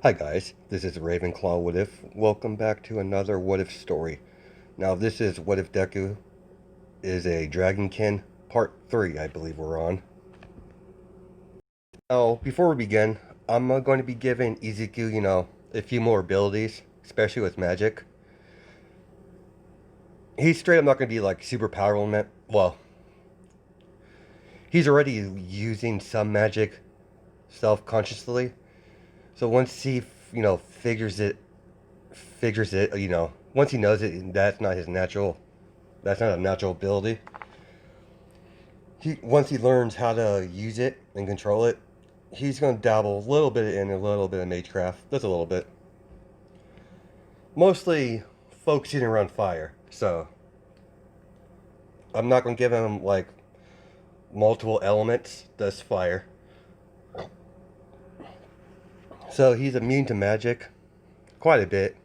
Hi guys, this is Ravenclaw What If. Welcome back to another What If story. Now this is What If Deku is a Dragonkin Part 3, I believe we're on. Now, before we begin, I'm going to be giving Izuku, a few more abilities, especially with magic. He's straight up not going to be like super powerful. Well, he's already using some magic self-consciously. So once he, figures it, once he knows it, that's not a natural ability. Once he learns how to use it and control it, he's going to dabble a little bit in a little bit of magecraft, just a little bit. Mostly focusing around fire. So I'm not going to give him like multiple elements, just fire. So he's immune to magic quite a bit.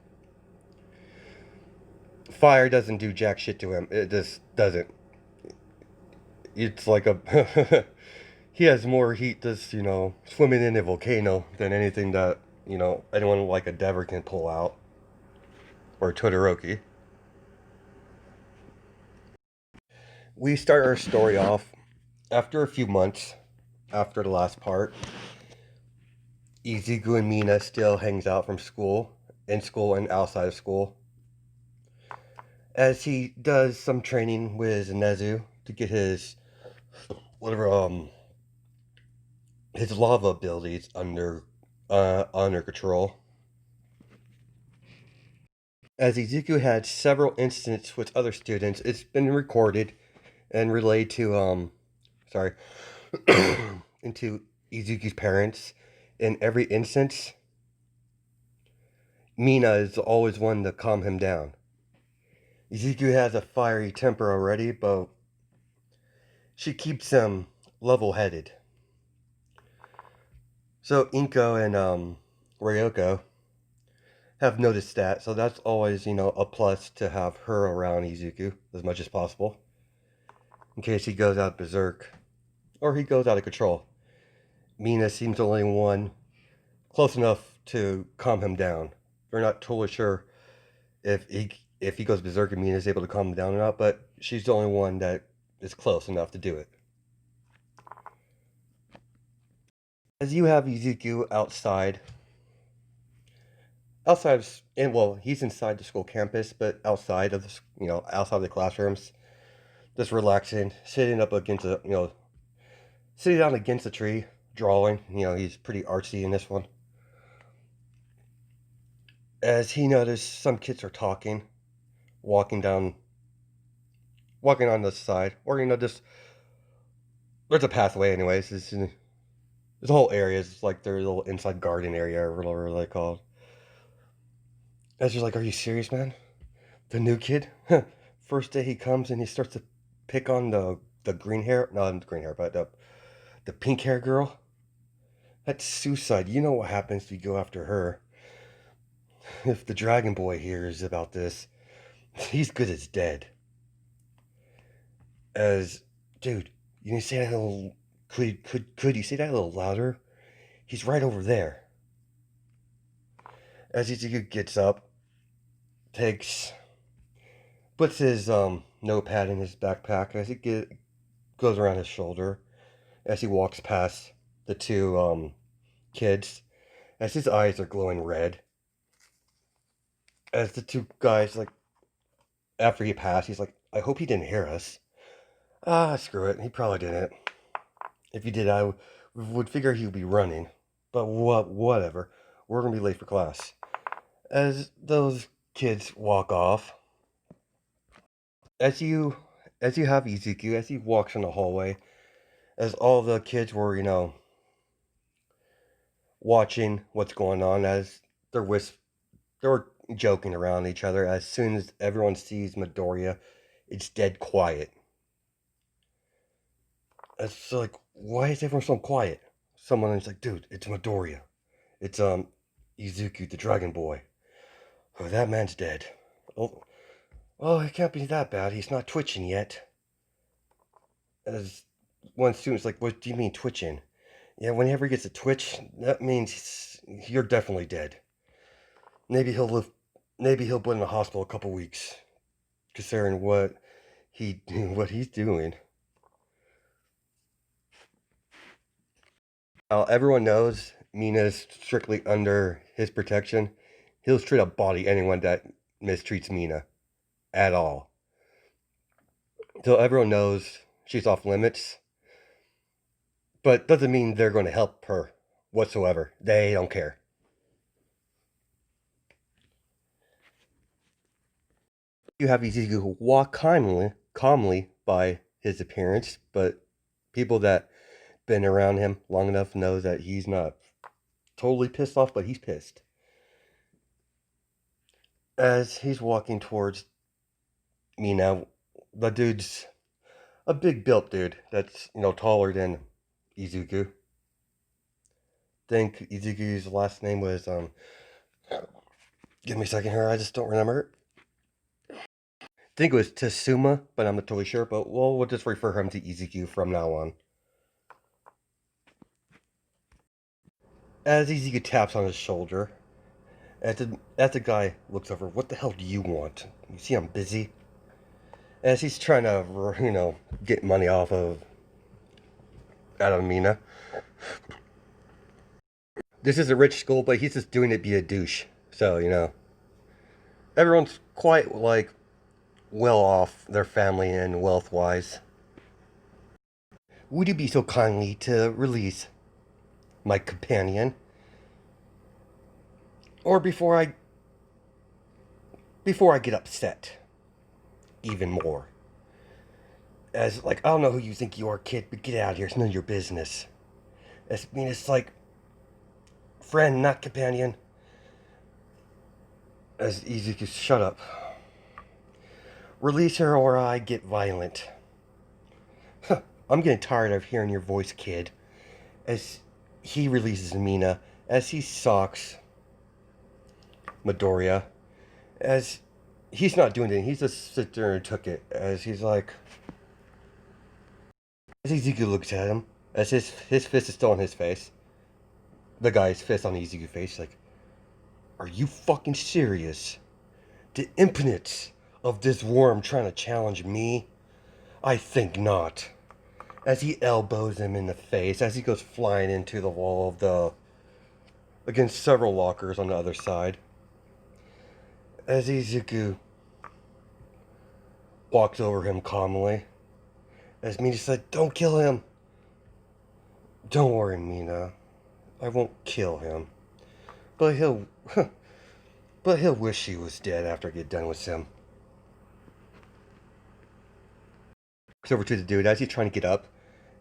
Fire doesn't do jack shit to him. It just doesn't. It's like a he has more heat just, swimming in a volcano than anything that, anyone like a Dever can pull out. Or Todoroki. We start our story off after a few months after the last part. Izuku and Mina still hangs out from school, in school and outside of school, as he does some training with Nezu to get his whatever his lava abilities under control. As Izuku had several incidents with other students, it's been recorded and relayed to sorry into Izuku's parents. In every instance, Mina is always one to calm him down. Izuku has a fiery temper already, but she keeps him level-headed. So Inko and Ryoko have noticed that, so that's always, a plus to have her around Izuku as much as possible. In case he goes out berserk, or he goes out of control. Mina seems the only one close enough to calm him down. They're not totally sure if he goes berserk and Mina is able to calm him down or not, but she's the only one that is close enough to do it. As you have Izuku and well, he's inside the school campus, but outside of outside of the classrooms, just relaxing, sitting down against a tree, drawing. He's pretty artsy in this one. As he noticed some kids are talking, walking down, walking on the side, or just there's a pathway. Anyways, this whole area is like their little inside garden area, or whatever they call. As you're like, are you serious, man? The new kid? First day he comes and he starts to pick on the green hair, not the green hair, but the pink hair girl. That's suicide. You know what happens if you go after her. If the Dragon Boy hears about this, he's good as dead. As dude, you need to say that a little. Could you say that a little louder? He's right over there. As Izuku gets up, takes puts his notepad in his backpack as goes around his shoulder as he walks past the two kids as his eyes are glowing red. As the two guys, like, after he passed, he's like, I hope he didn't hear us. Screw it. He probably didn't. If he did, I would figure he would be running. But whatever. We're going to be late for class. As those kids walk off, as you have Izuku, as he walks in the hallway, as all the kids were, watching what's going on, as they were joking around each other. As soon as everyone sees Midoriya, it's dead quiet. It's like, why is everyone so quiet? Someone is like, dude, it's Midoriya. It's Izuku, the Dragon Boy. Oh, that man's dead. Oh, it can't be that bad. He's not twitching yet. As one student's like, what do you mean twitching? Yeah, whenever he gets a twitch, that means you're definitely dead. Maybe he'll live. Maybe he'll be in the hospital a couple weeks, considering what he's doing. Everyone knows Mina's strictly under his protection. He'll straight up body anyone that mistreats Mina at all. So everyone knows she's off limits, but doesn't mean they're going to help her whatsoever. They don't care. You have Izuku walk calmly by his appearance, but people that been around him long enough know that he's not totally pissed off, but he's pissed. As he's walking towards me now, the dude's a big built dude that's, taller than Izuku. Think Izuku's last name was, give me a second here, I just don't remember. Think it was Tsuma, but I'm not totally sure, but we'll just refer him to Izuku from now on. As Izuku taps on his shoulder, as the guy looks over, what the hell do you want? You see I'm busy? As he's trying to, get money out of Mina. This is a rich school, but he's just doing it to be a douche. So, everyone's quite, well off, their family and wealth-wise. Would you be so kindly to release my companion? Or before I get upset even more. As, I don't know who you think you are, kid, but get out of here. It's none of your business. It's like, friend, not companion. As Izuku, shut up. Release her or I get violent. I'm getting tired of hearing your voice, kid. As he releases Mina, as he socks Midoriya, as he's not doing anything, he's just sit there and took it, as he's like, as Izuku looks at him, as his fist is still on his face, the guy's fist on Izuku's face, like, are you fucking serious? The impotence of this worm trying to challenge me? I think not. As he elbows him in the face, as he goes flying into the wall against several lockers on the other side. As Izuku walks over him calmly, as Mina said, don't kill him. Don't worry, Mina. I won't kill him. But he'll wish he was dead after I get done with him. Looks over to the dude as he's trying to get up.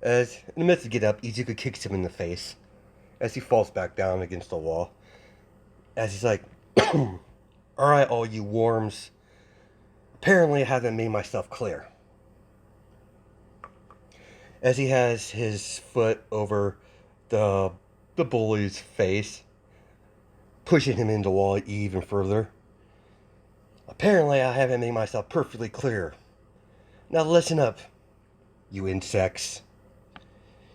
As in the midst of get up, Izuku kicks him in the face. As he falls back down against the wall. As he's like, alright, all you worms. Apparently I haven't made myself clear. As he has his foot over the bully's face, pushing him into the wall even further. Apparently I haven't made myself perfectly clear. Now listen up, you insects.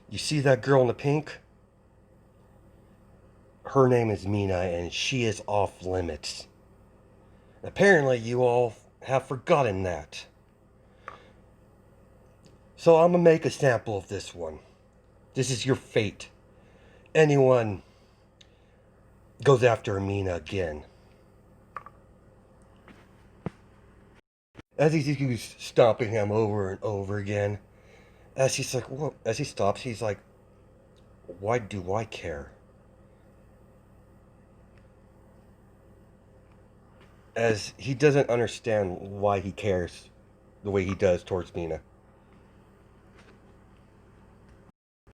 You see that girl in the pink? Her name is Mina and she is off limits. Apparently you all have forgotten that. So I'm gonna make a sample of this one. This is your fate. Anyone goes after Mina again. As he's stomping him over and over again. As he's like, what? As he stops, he's like, why do I care? As he doesn't understand why he cares the way he does towards Mina.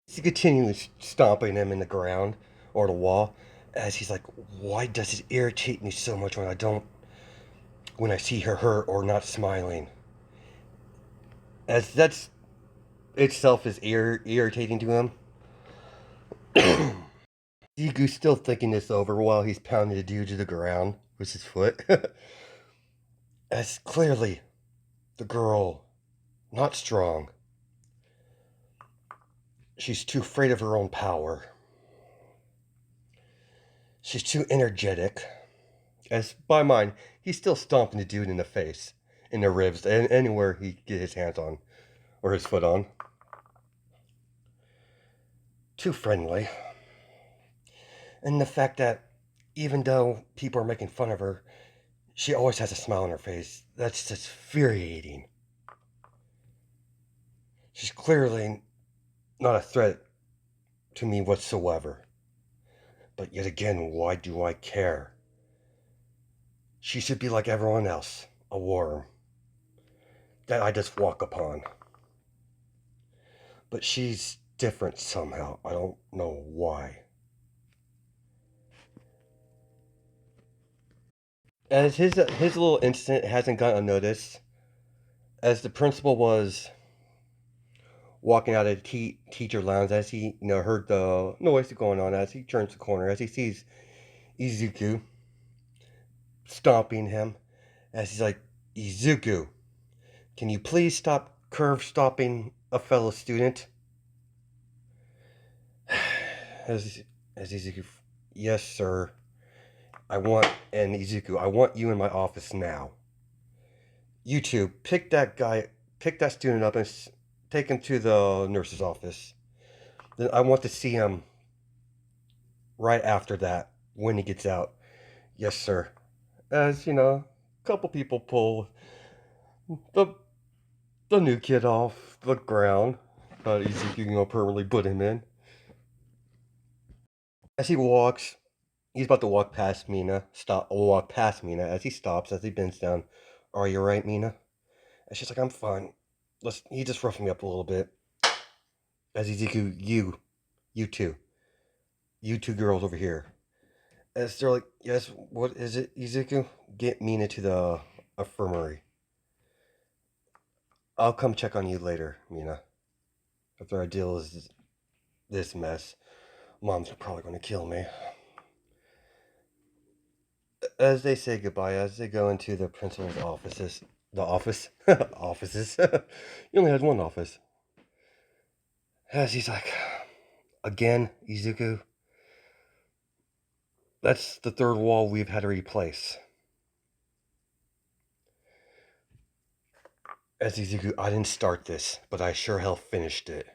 He continues stomping him in the ground or the wall. As he's like, why does it irritate me so much when I see her hurt or not smiling? As that's itself is irritating to him. Igu's still thinking this over while he's pounding the dude to the ground with his foot. As clearly, the girl, not strong. She's too afraid of her own power. She's too energetic. As by mine, he's still stomping the dude in the face, in the ribs, and anywhere he can get his hands on or his foot on. Too friendly. And the fact that even though people are making fun of her, she always has a smile on her face. That's just infuriating. She's clearly not a threat to me whatsoever. But yet again, why do I care? She should be like everyone else, a worm that I just walk upon. But she's different somehow. I don't know why. As his little incident hasn't gone unnoticed, as the principal was walking out of the teacher lounge, as he heard the noise going on, as he turns the corner, as he sees Izuku stomping him, as he's like, Izuku, can you please stop curve stopping a fellow student? As Izuku, yes, sir. Izuku, I want you in my office now. You two, pick that student up and take him to the nurse's office. Then I want to see him right after that when he gets out. Yes, sir. As a couple people pull the the new kid off the ground, but Ezekiel permanently put him in. As he walks, he's about to walk past Mina. Walk past Mina. As he stops, as he bends down. Are you right, Mina? And she's like, I'm fine. He just roughed me up a little bit. As Ezekiel, you two girls over here. As they're like, yes, what is it, Ezekiel? Get Mina to the infirmary. I'll come check on you later, Mina. After I deal with this mess, Mom's probably going to kill me. As they say goodbye, as they go into the principal's offices, offices. He only has one office. As he's like, again, Izuku, that's the third wall we've had to replace. As Izuku, I didn't start this, but I sure hell finished it.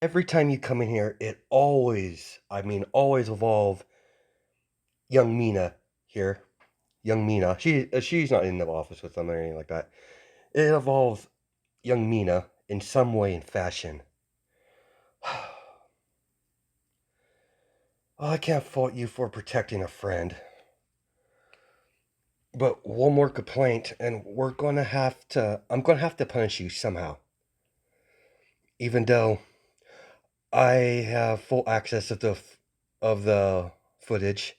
Every time you come in here, it always, always evolve young Mina here. Young Mina. She's not in the office with them or anything like that. It involves young Mina in some way and fashion. I can't fault you for protecting a friend. But one more complaint, and I'm gonna have to punish you somehow. Even though I have full access of the footage.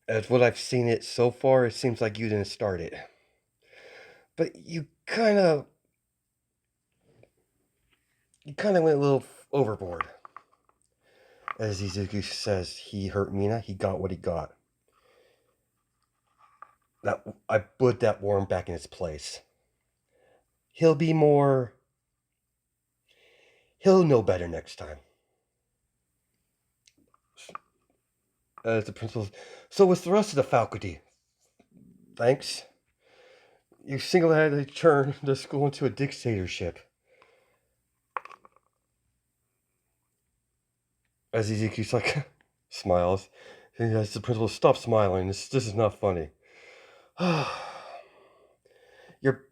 As what I've seen it so far, it seems like you didn't start it. But you kinda went a little overboard. As Izuku says, he hurt Mina, he got what he got. That I put that worm back in his place. He'll be more. He'll know better next time. As the principal. So what's the rest of the faculty? Thanks. You single-handedly turned the school into a dictatorship. As Ezekiel's like, smiles. And as the principal, stop smiling. This is not funny. Your,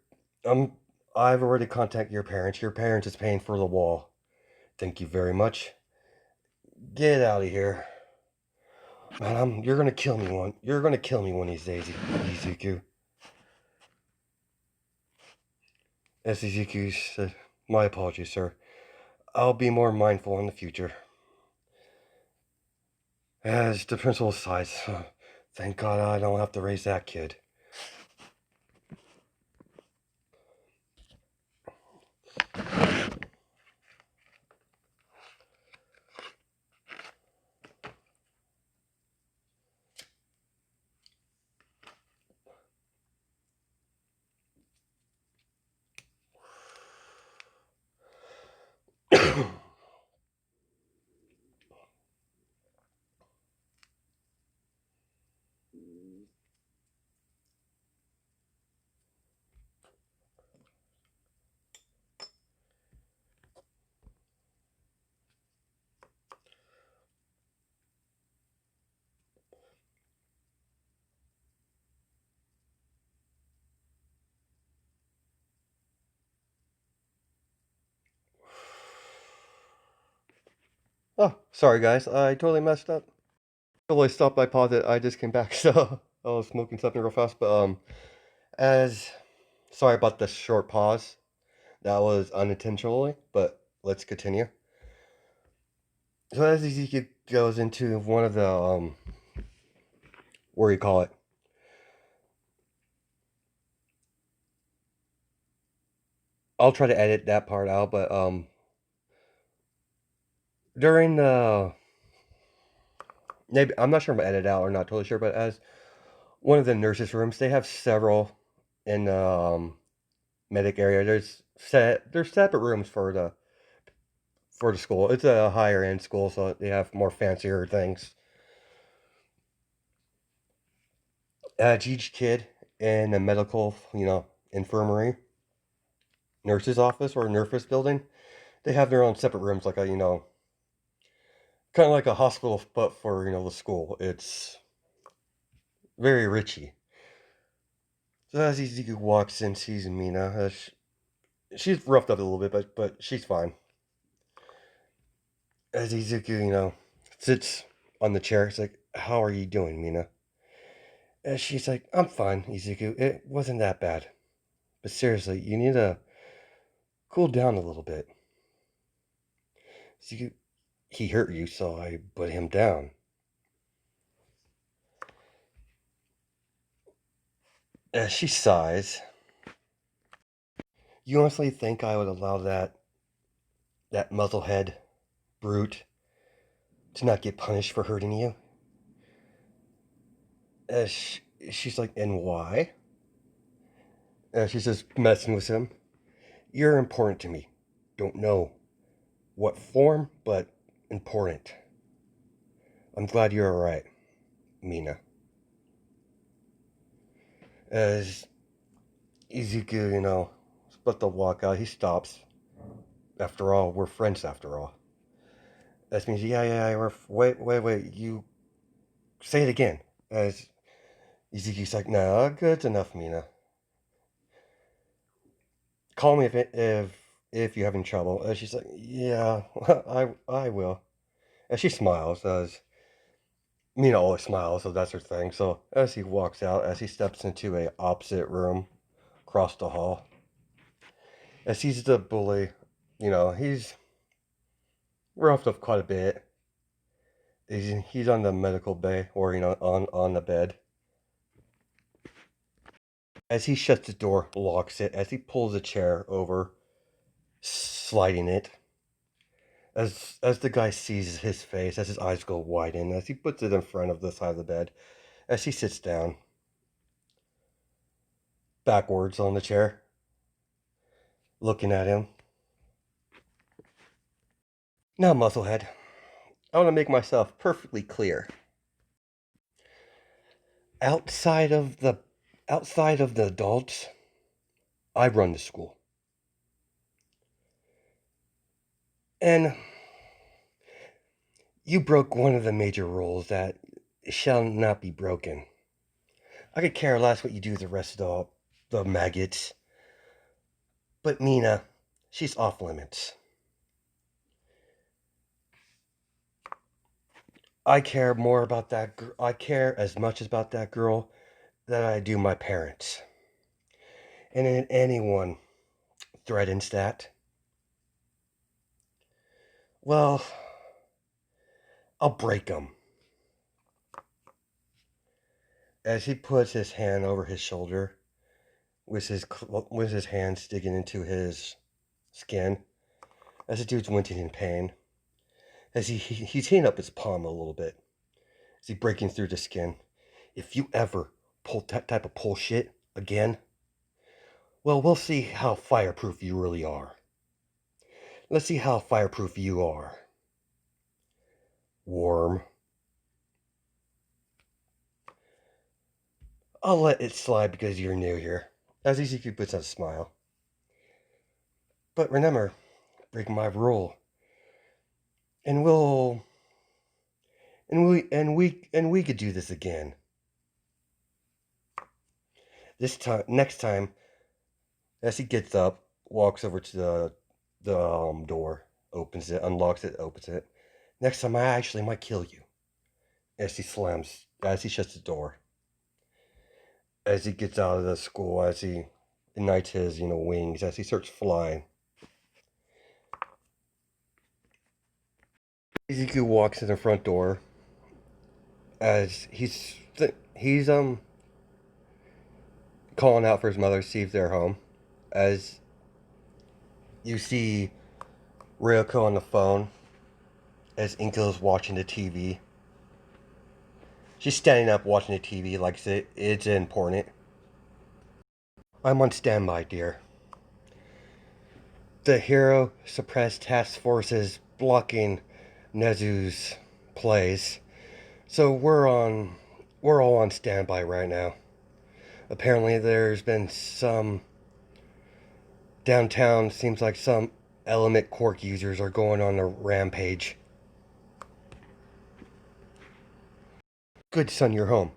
I've already contacted your parents. Your parents is paying for the wall. Thank you very much. Get out of here. Man, you're gonna kill me one. You're gonna kill me one of these days, Ezekiel. As Ezekiel said, my apologies, sir. I'll be more mindful in the future. As the principal sighs, thank God I don't have to raise that kid. Oh, sorry guys, I totally messed up. Totally stopped my pause it. I just came back, so I was smoking something real fast. But as sorry about the short pause. That was unintentionally, but let's continue. So as Ezekiel goes into one of the what do you call it? I'll try to edit that part out, but during the maybe I'm not sure if I edit out or not totally sure, but as one of the nurses' rooms, they have several in the medic area. There's separate rooms for the school. It's a higher end school, so they have more fancier things. Each kid in a medical, infirmary, nurse's office or nurse's building, they have their own separate rooms, like a kind of like a hospital, but for the school. It's very richy. So as Izuku walks in, sees Mina. She's roughed up a little bit, but she's fine. As Izuku, sits on the chair, it's like, "How are you doing, Mina?" And she's like, "I'm fine, Izuku. It wasn't that bad. But seriously, you need to cool down a little bit. Izuku, he hurt you, so I put him down." As she sighs, "You honestly think I would allow that muzzlehead brute to not get punished for hurting you?" As she's like, "And why?" And she's just messing with him. "You're important to me. Don't know what form, but important. I'm glad you're alright, Mina." As Izuku, is about to walk out, he stops. After all, we're friends after all. That means, yeah, wait, you say it again. As Izuku's like, "No, good enough, Mina. Call me if you're having trouble." And she's like, "Yeah, I will." And she smiles as Mina always smiles, so that's her thing. So as he walks out, as he steps into a opposite room across the hall, as he's the bully, he's roughed up quite a bit. He's on the medical bay, or on the bed. As he shuts the door, locks it, as he pulls a chair over, sliding it, as the guy sees his face, as his eyes go wide in, as he puts it in front of the side of the bed, as he sits down, backwards on the chair, looking at him. "Now, Musclehead, I want to make myself perfectly clear. Outside of the outside of the adults, I run the school. And you broke one of the major rules that shall not be broken. I could care less what you do with the rest of the maggots. But Mina, she's off limits. I care more about that I care as much about that girl that I do my parents. And if anyone threatens that, well, I'll break them." As he puts his hand over his shoulder, with his hand sticking into his skin, as the dude's wincing in pain, as he's heating up his palm a little bit, as he breaking through the skin. "If you ever pull that type of bullshit again, well, we'll see how fireproof you really are. Let's see how fireproof you are, worm. I'll let it slide because you're new here." As Ezekiel puts out a smile. "But remember, break my rule, and we could do this again. This time, next time." As he gets up, walks over to the door, opens it, unlocks it, opens it. Next time I actually might kill you. As he shuts the door. As he gets out of the school, as he ignites his, wings, as he starts flying. Ezekiel walks in the front door as he's calling out for his mother to see if they're home. As you see Ryoko on the phone as Inko's watching the TV. She's standing up watching the TV like it's important. I'm on standby, dear. The Hero Suppressed Task Force is blocking Nezu's plays. So we're all on standby right now. Apparently there's been some downtown, seems like some element quirk users are going on a rampage. Good son, you're home.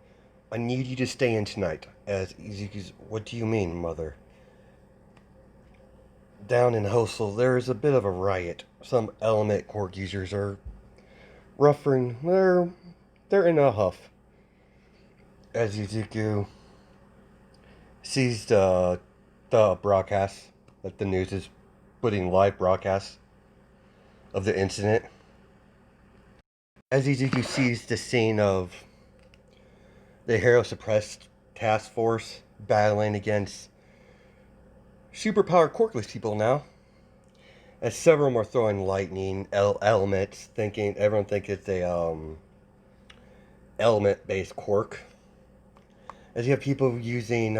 I need you to stay in tonight. As Izuku's, what do you mean, mother? Down in Hostel, there is a bit of a riot. Some element quirk users are ruffling. They're in a huff. As Izuku sees the broadcast that the news is putting live broadcasts of the incident. As Izuku sees the scene of the Hero Suppressed Task Force battling against superpowered quirkless people now. As several of them are throwing lightning elements, everyone thinks it's a element-based quirk. As you have people using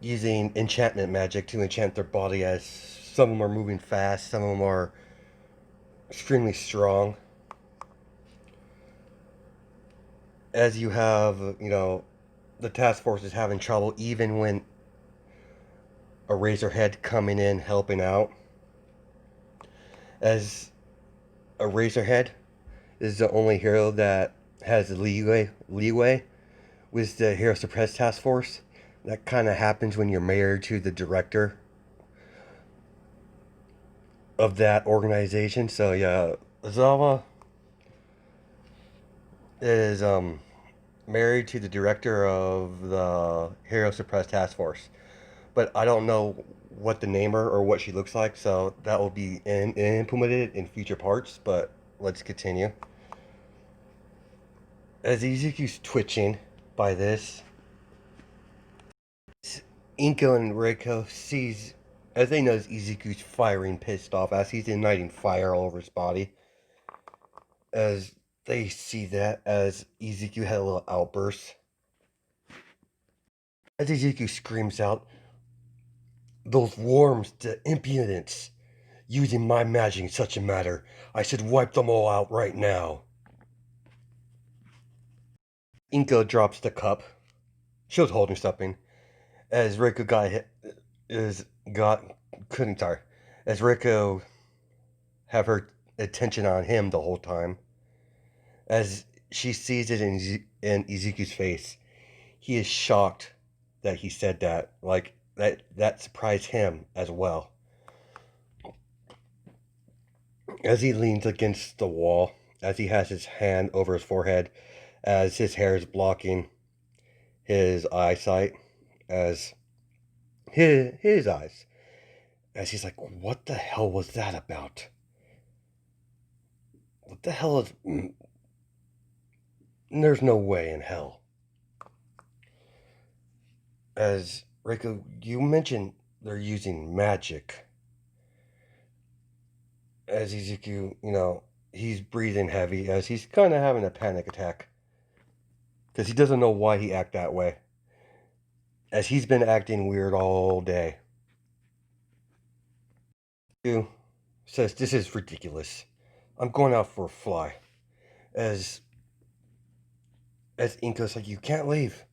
enchantment magic to enchant their body, as some of them are moving fast, some of them are extremely strong. As you have, the task force is having trouble even when a Razorhead coming in helping out. As a Razorhead is the only hero that has leeway with the Hero Suppressed Task Force. That kind of happens when you're married to the director of that organization. So yeah, Zawa is married to the director of the Hero Suppressed Task Force, but I don't know what the name or what she looks like. So that will be implemented in future parts. But let's continue. As Izuku's twitching by this, Inko and Reiko sees, as they notice Izuku's firing pissed off as he's igniting fire all over his body. As they see that, as Izuku had a little outburst. As Izuku screams out, "Those worms, the impudence! Using my magic in such a matter, I should wipe them all out right now." Inko drops the cup. She was holding something. As Reiko got hit, couldn't, sorry. As Reiko have her attention on him the whole time. As she sees it in Izuku's face, he is shocked that he said that. Like that surprised him as well. As he leans against the wall, as he has his hand over his forehead, as his hair is blocking his eyesight, as his eyes, as he's like, "What the hell was that about? What the hell is? There's no way in hell." As Reiko, you mentioned they're using magic. As Izuku, he's breathing heavy as he's kind of having a panic attack. Because he doesn't know why he act that way. As he's been acting weird all day. Izuku says, "This is ridiculous. I'm going out for a fly." As Inko's like, "You can't leave."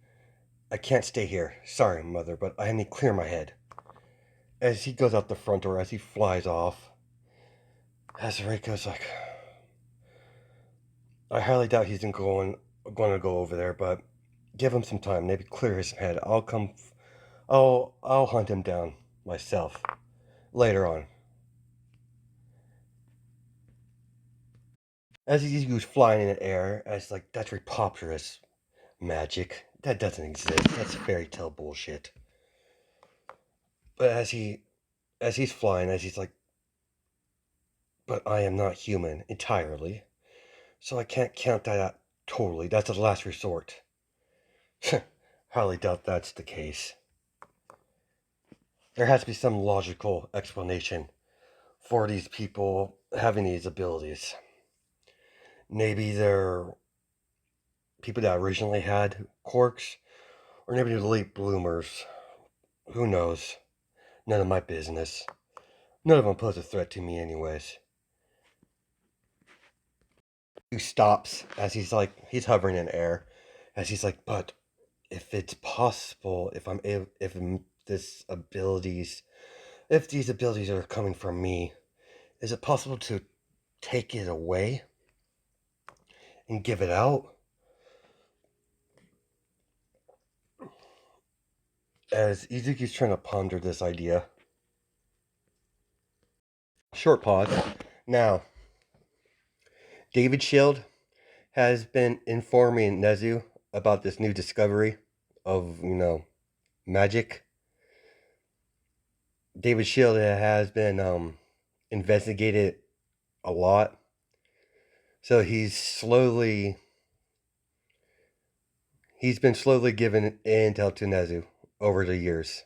"I can't stay here. Sorry, mother, but I need to clear my head." As he goes out the front door, as he flies off. As Reiko's like, I highly doubt he's going to go over there, but give him some time. Maybe clear his head. I'll hunt him down myself later on. As he was flying in the air, as like, that's preposterous magic. That doesn't exist. That's fairy tale bullshit. But as he's flying, as he's like, but I am not human entirely, so I can't count that out totally. That's the last resort. Highly doubt that's the case. There has to be some logical explanation for these people having these abilities. Maybe they're people that originally had quirks, or maybe they're late bloomers. Who knows? None of my business. None of them pose a threat to me, anyways. He stops as he's hovering in air, as he's like, but if it's possible, if this abilities, if these abilities are coming from me, is it possible to take it away and give it out? As Izuki's trying to ponder this idea. Short pause. Now, David Shield has been informing Nezu about this new discovery of, magic. David Shield has been investigated a lot. So he's been slowly giving intel to Nezu over the years.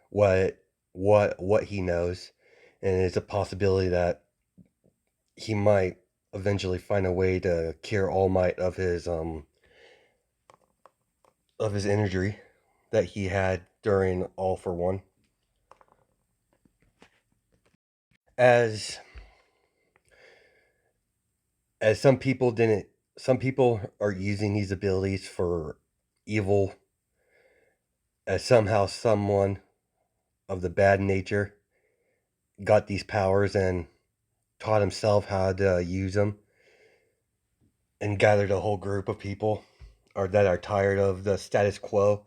What what he knows, and it's a possibility that he might eventually find a way to cure All Might of his injury that he had during All for One. As as some people are using these abilities for evil, as somehow someone of the bad nature got these powers and taught himself how to use them and gathered a whole group of people or that are tired of the status quo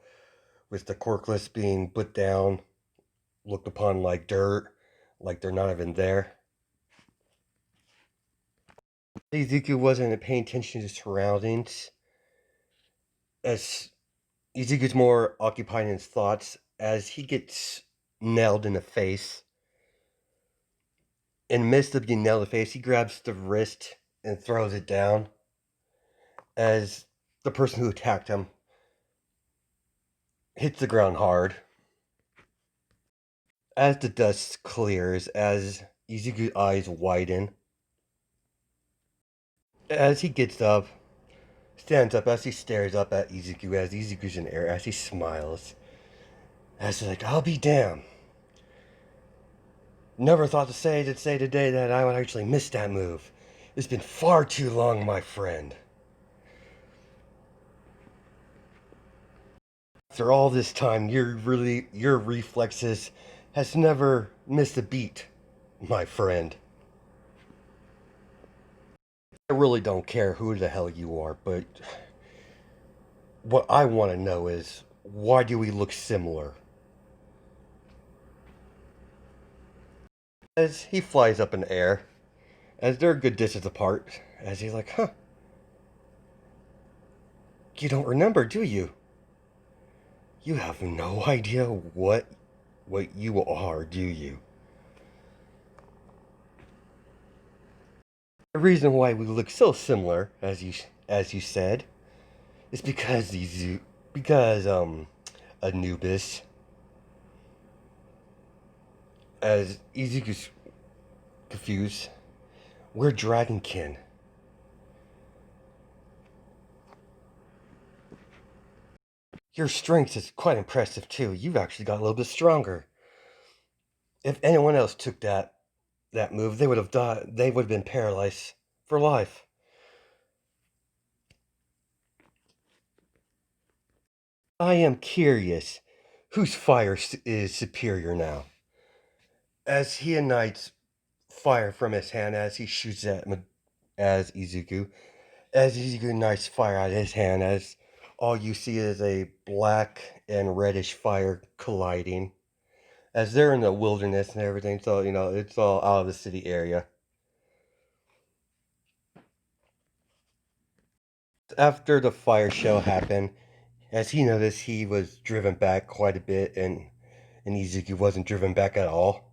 with the quirkless being put down, looked upon like dirt, like they're not even there. Izuku wasn't paying attention to his surroundings, as Izuku's more occupied in his thoughts as he gets nailed in the face. In the midst of getting nailed in the face, he grabs the wrist and throws it down as the person who attacked him hits the ground hard. As the dust clears, as Izuku's eyes widen, as he gets up, stands up, as he stares up at Izuku, as Izuku's in air, as he smiles, as he's like, I'll be damned. Never thought to say today that I would actually miss that move. It's been far too long, my friend. After all this time, your reflexes has never missed a beat, my friend. I really don't care who the hell you are, but what I want to know is, why do we look similar? As he flies up in the air, as they're a good distance apart, as he's like, huh, you don't remember, do you? You have no idea what you are, do you? The reason why we look so similar, as you said, is because Anubis, as Izuku's confused, we're dragonkin. Your strength is quite impressive too. You've actually got a little bit stronger. If anyone else took that move, they would have died. They would have been paralyzed for life. I am curious, whose fire is superior now? As he ignites fire from his hand, as he shoots as Izuku, as Izuku ignites fire out of his hand, as all you see is a black and reddish fire colliding. As they're in the wilderness and everything, so it's all out of the city area. After the fire show happened, as he noticed, he was driven back quite a bit, and Izuku wasn't driven back at all.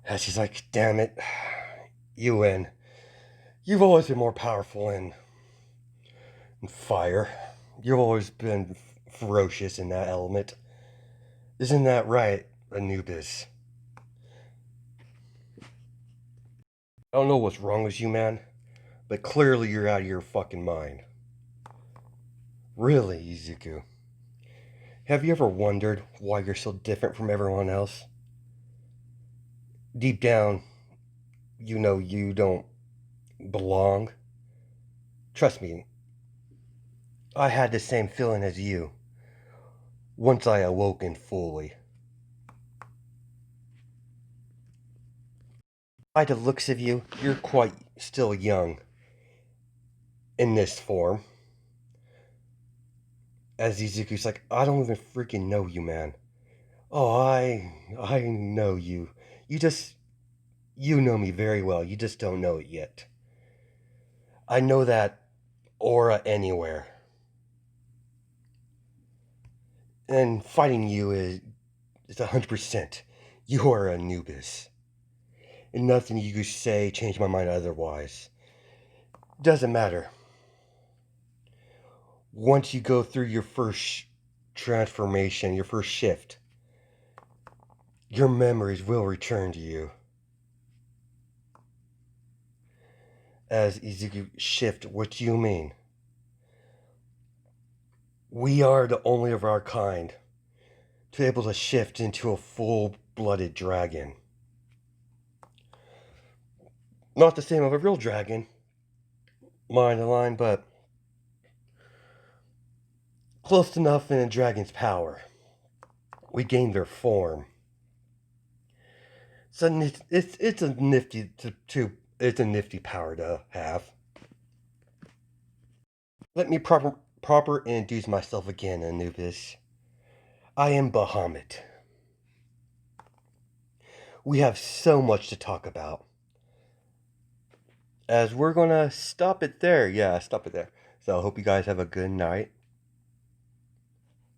As he's like, damn it, you win. You've always been more powerful in fire. You've always been ferocious in that element. Isn't that right, Anubis? I don't know what's wrong with you, man, but clearly you're out of your fucking mind. Really, Izuku? Have you ever wondered why you're so different from everyone else? Deep down, you know you don't belong. Trust me, I had the same feeling as you once I awoken fully. By the looks of you, you're quite still young in this form. As Izuku's like, I don't even freaking know you, man. Oh, I know you. You know me very well. You just don't know it yet. I know that aura anywhere. And fighting you is 100%. You are Anubis. And nothing you could say changed my mind otherwise. Doesn't matter. Once you go through your first transformation, your first shift, your memories will return to you. As Izuku shift, what do you mean? We are the only of our kind to be able to shift into a full-blooded dragon. Not the same of a real dragon, mind the line, but close enough in a dragon's power. We gain their form. So it's a nifty it's a nifty power to have. Let me proper introduce myself again, Anubis. I am Bahamut. We have so much to talk about. As we're gonna stop it there. Yeah, stop it there. So I hope you guys have a good night.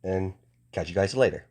And catch you guys later.